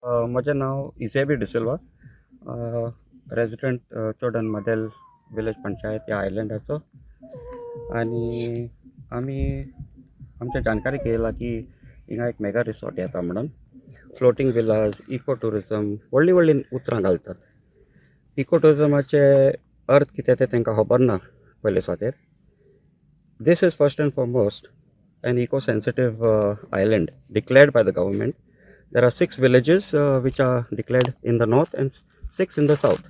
माझे नाव Isebi D'Silva, resident Chodan Madel village panchayat या आयलँडाचो. आणि आम्ही आमच्या जानकारी केला की हिंगा एक मेगा रिसॉर्ट येता म्हणून फ्लोटींग विलाज, इको टुरिजम व्हडली व्हडली उतरां घालतात. इको टुरिजमाचे अर्थ कितें तें तांकां खबर ना पयले सुवातेर. This is first and foremost an eco-sensitive island declared by the government. There are 6 villages which are declared in the north and 6 in the south.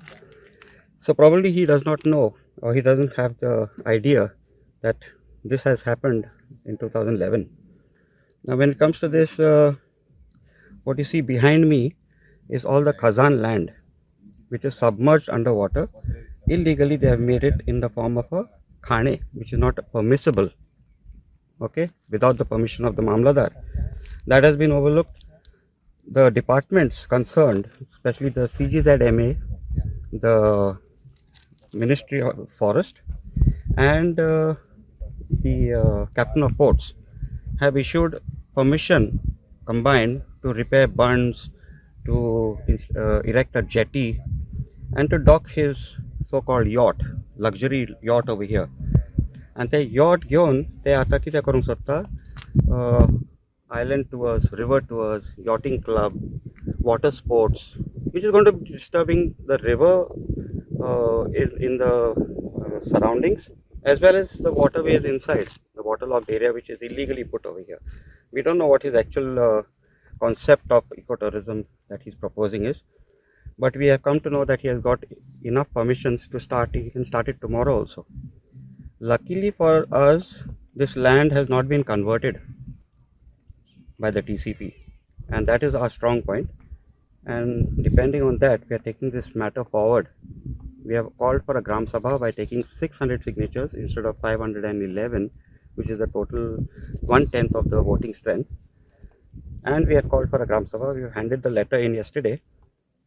So probably he does not know, or he doesn't have the idea that this has happened in 2011. Now when it comes to this, what you see behind me is all the Khazan land which is submerged underwater. Illegally they have made it in the form of a khane, which is not permissible, okay, without the permission of the Mamladar. That has been overlooked. The departments concerned, especially the CGZMA, the Ministry of Forest, and the Captain of Ports, have issued permission combined to repair bunds, to erect a jetty, and to dock his so-called yacht, luxury yacht over here. And ते yacht घेवन ते आता कितें करूंक सोदता, island tours, river tours, yachting club, water sports, which is going to be disturbing the river in the surroundings, as well as the waterways inside, the waterlogged area which is illegally put over here. We don't know what his actual concept of ecotourism that he's proposing is, but we have come to know that he has got enough permissions to start. He can start it tomorrow also. Luckily for us, this land has not been converted by the TCP, and that is our strong point. And depending on that, we are taking this matter forward. We have called for a Gram Sabha by taking 600 signatures instead of 511, which is the total 1/10 of the voting strength. And we have called for a Gram Sabha. We have handed the letter in yesterday,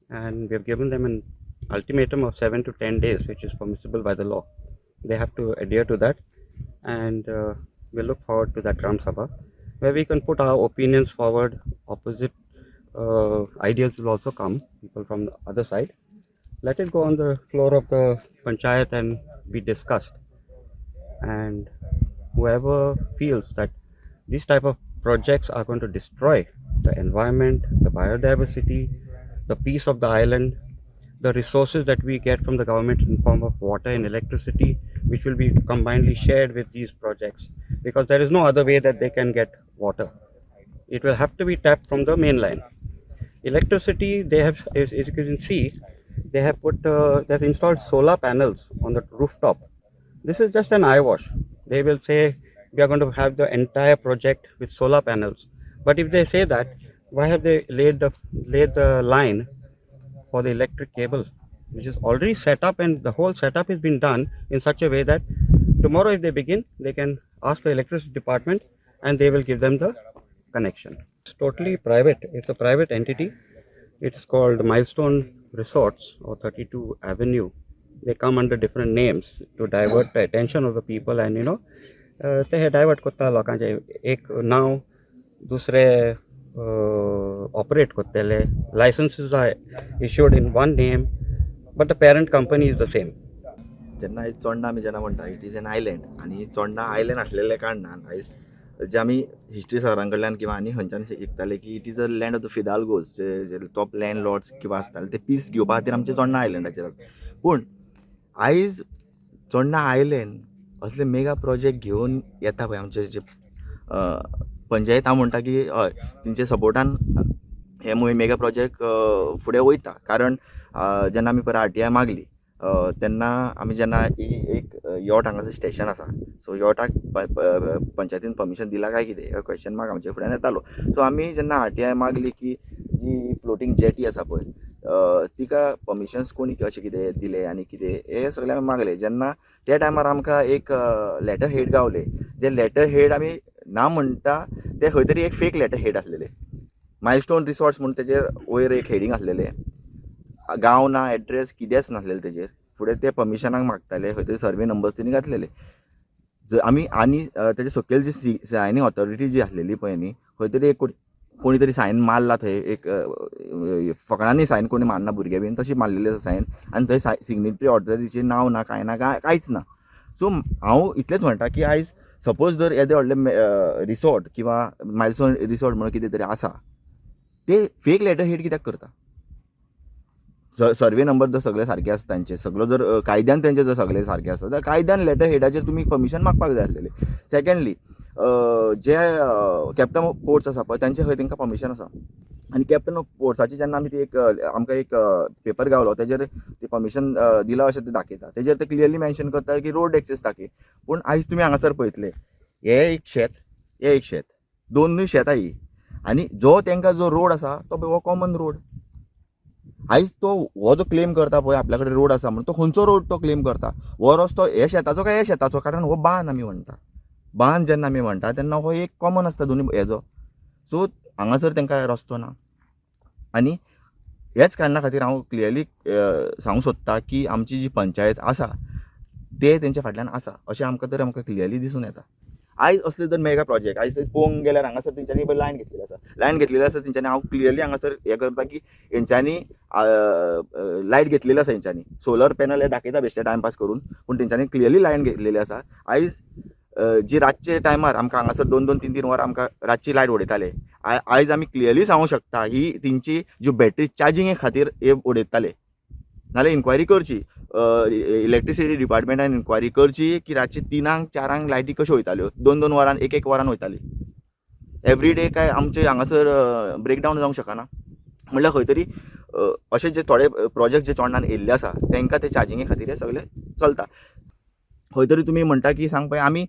and we have given them an ultimatum of 7 to 10 days, which is permissible by the law. They have to adhere to that, and we look forward to that Gram Sabha, where we can put our opinions forward. Opposite ideas will also come, people from the other side. Let it go on the floor of the panchayat and be discussed. And whoever feels that these type of projects are going to destroy the environment, the biodiversity, the peace of the island, the resources that we get from the government in form of water and electricity, which will be combinedly shared with these projects, because there is no other way that they can get water. It will have to be tapped from the main line. Electricity, they have, as you can see, they have they've installed solar panels on the rooftop. This is just an eyewash. They will say we are going to have the entire project with solar panels. But if they say that, why have they laid the line for the electric cable, which is already set up, and the whole setup has been done in such a way that tomorrow if they begin, they can ask the electricity department and they will give them the connection. It's totally private. It's a private entity. It's called Milestone Resorts or 32 Avenue. They come under different names to divert the attention of the people, and ते हे divert करता लोकांचे एक नाव दुसरे operate करतले. Licenses are issued in one name, but the parent company is the same. जेन्ना चोडणा आमी जेन्ना म्हणटा इट इज एन आयलँड, आनी चोडणा आयलँड आसलेल्या कारणान आयज जे आमी हिस्ट्री सरां कडल्यान किंवा आनी खंयच्यान शिकताले की it is a land of the fidalgos, जे टॉप लँड लॉर्ड्स किंवा आसताले ते पीस घेवपा खातीर आमचे चोडणा आयलँडाचेर. पूण आयज चोडणा आयलँड असले मेगा प्रोजेक्ट घेवन येता पळय आमचे जे पंचायत, हांव म्हणटा की हय तेंचे सपोर्टान हे मेगा प्रोजेक्ट फुडें वयता. कारण जेन्ना आमी पळय RTI मागली तेन्ना आमी जेन्ना एक यॉट हांगासर स्टेशन आसा, सो यॉटाक पंचायतीन परमिशन दिला काय कितें क्वेश्चन मार्क आमचे फुड्यान येतालो. सो आमी जेन्ना RTI मागली की जी फ्लोटींग जेटी आसा पळय तिका परमिशन्स कोणी अशें कितें दिले आनी कितें हे सगळें आमी मागलें. जेन्ना त्या टायमार आमकां एक लेटर हेड गावले. जे लेटर हेड आमी ना म्हणटा ते खंय तरी एक फेक लेटर हेड आसलेले. मायलस्टोन रिसॉर्ट्स म्हणून तेजेर वयर एक हेडींग आसलेलें, गांव ना एड्रेस कितेंच नासलेलें तेजेर. फुडें ते परमिशनाक मागताले, खंय तरी सर्वे नंबर्स तेणी घातलेले. जर आमी आनी तेजे सकयल जी सायनींग ऑथॉरिटी जी आसलेली पळय न्ही, खंय तरी एक कोणी तरी सायन मारला थंय एक फकाणांनी सायन कोणी मारना भुरगे बीन तशी मारलेली आसा सायन आनी थंय सिग्नेटरी ऑर्डरीचें नांव ना कांय ना कांयच ना. सो हांव इतलेंच म्हणटा की आयज सपोज जर येदे व्हडले रिसॉर्ट किंवा मायलस्टोन रिसॉर्ट म्हणून कितें तरी आसा ते फेक लेटर हेड कित्याक करता. सर्वे नंबर जर सगळे सारके आसा तांचे सगळो जर कायद्यान तेंचे जर सगळे सारके आसा जाल्यार कायद्यान लेटर हेडाचेर तुमी परमिशन मागपाक जाय आसलेलें. सेकंडली जे कॅप्टन ऑफ पोर्ट्स आसा पळय तांचे खंय तांकां परमिशन आसा आनी कॅप्टन ऑफ पोर्ट्साची जेन्ना आमी ती आमकां एक पेपर गावलो तेजेर ते परमिशन दिला अशें ते दाखयता. तेजेर ते क्लियरली मेन्शन करता की रोड एक्सेस दाखय. पूण आयज तुमी हांगासर पळयतले हे एक शेत दोनूय शेतां ही आनी जो तांकां जो रोड आसा तो हो कॉमन रोड. आयज तो हो जो क्लेम करता पळय आपल्या कडेन रोड आसा म्हणून तो खंयचो रोड तो क्लेम करता. हो रस्तो हे शेताचो काय हे शेताचो, कारण हो बांद आमी म्हणटा. बांद जेन्ना आमी म्हणटा तेन्ना हो एक कॉमन आसता दोनूय हेजो. सो हांगासर तांकां रस्तो ना आनी हेच कारणा खातीर हांव क्लियरली सांगूंक सोदतां की आमची जी पंचायत आसा ते तेंच्या फाटल्यान आसा अशें आमकां क्लियरली दिसून येता. आयज असले जर मेगा प्रोजेक्ट आयज पळोवंक गेल्यार हांगासर तेंच्यांनी लायन घेतलेली आसा तेंच्यांनी हांव क्लियरली हांगासर हें करता की हेंच्यांनी लायट घेतलेली आसा हेंच्यांनी सोलर पॅनल हे दाखयता बेश्टे टायमपास करून पूण तेंच्यांनी क्लियरली लायन घेतलेली आसा. आयज जी रातचे टायमार आमकां हांगासर 2-2, 3-3 वरां आमकां रातची लायट उडयताले आयज आमी क्लियरली सांगूंक शकता ही तेंची ज्यो बॅटरी चार्जिंगे खातीर हे उडयताले. नाल्यार इन्क्वायरी करची इलेक्ट्रिसिटी डिपार्टमेंटान इन्क्वायरी करची की रातची 3-4 लायटी कश्यो वयताल्यो 2-2 वरान 1-1 वरान वयताली. एवरी डे काय आमचे हांगासर ब्रेकडावन जावंक शकना. म्हणल्यार खंय तरी अशे जे थोडे प्रोजेक्ट जे चोडणान येयल्ले आसा तांकां ते चार्जिंगे खातीर हे सगळे चलता. खंय तरी तुमी म्हणटा की सांग पळय आमी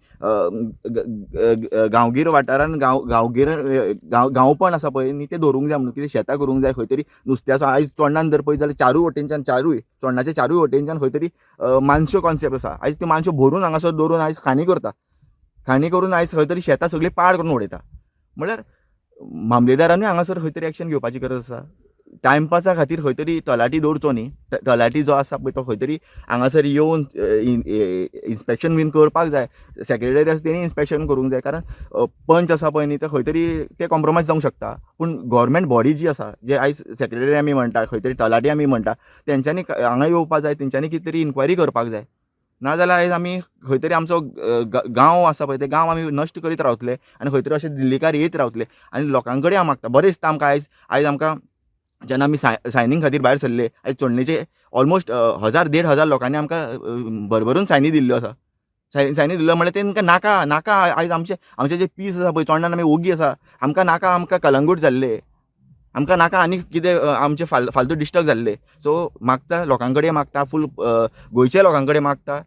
गांवगीर वाठारान गांवपण आसा पळय न्ही ते दवरूंक जाय म्हणून कितें शेतां करूंक जाय खंय तरी नुस्त्याचो आयज चोडणान जर पळयत जाल्यार चोडणाचे चारूय वटेनच्यान खंय तरी मानश्यो कॉन्सेप्ट आसा. आयज त्यो मानश्यो भरून हांगासर दवरून आयज खाणी करून आयज खंय तरी शेतां सगळीं पाड करून उडयता. म्हणल्यार मामलेदारानूय हांगासर खंय तरी एक्शन घेवपाची गरज आसा. टायमपासा खातीर खंय तरी तलाटी दवरचो न्ही. तलाटी जो आसा पळय तो खंय तरी हांगासर येवन इन्स्पेक्शन बीन करपाक जाय. सेक्रेटरी आसा तेणी इन्स्पेक्शन करूंक जाय कारण पंच आसा पळय न्ही ते खंय तरी ते कॉम्प्रोमायज जावंक शकता. पूण गव्हर्मेंट बॉडी जी आसा जे आयज सेक्रेटरी आमी म्हणटा खंय तरी तलाटी आमी म्हणटा तेंच्यांनी हांगा येवपाक जाय. तेंच्यांनी कितें तरी इन्क्वायरी करपाक जाय. नाजाल्यार आयज आमी खंय तरी आमचो गांव आसा पळय ते गांव आमी नश्ट करीत रावतले आनी खंय तरी अशे दिल्लीकार येत रावतले आनी लोकां कडेन हांव मागता बरें दिसता आमकां आयज आमकां जेन्ना आमी सायनींग खातीर भायर सरले आयज चोडणेचे ऑलमोस्ट 1000-1500 लोकांनी आमकां भरभरून सायनी दिल्ल्यो आसा. सायनी दिल्ल्यो म्हणल्यार तेंकां नाका आयज आमचे जे पीस आसा पळय चोडणान आमी ओगी आसा आमकां कलंगूट जाल्ले आमकां नाका आनी कितें आमचे फालतू डिस्टर्ब जाल्ले. सो मागता लोकां कडेन मागता फूल गोंयच्या लोकां कडेन मागता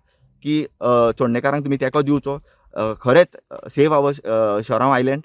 की चोडणेकारांक तुमी तेंको दिवचो. खरेंच सेव आवर शोरांव आयलँड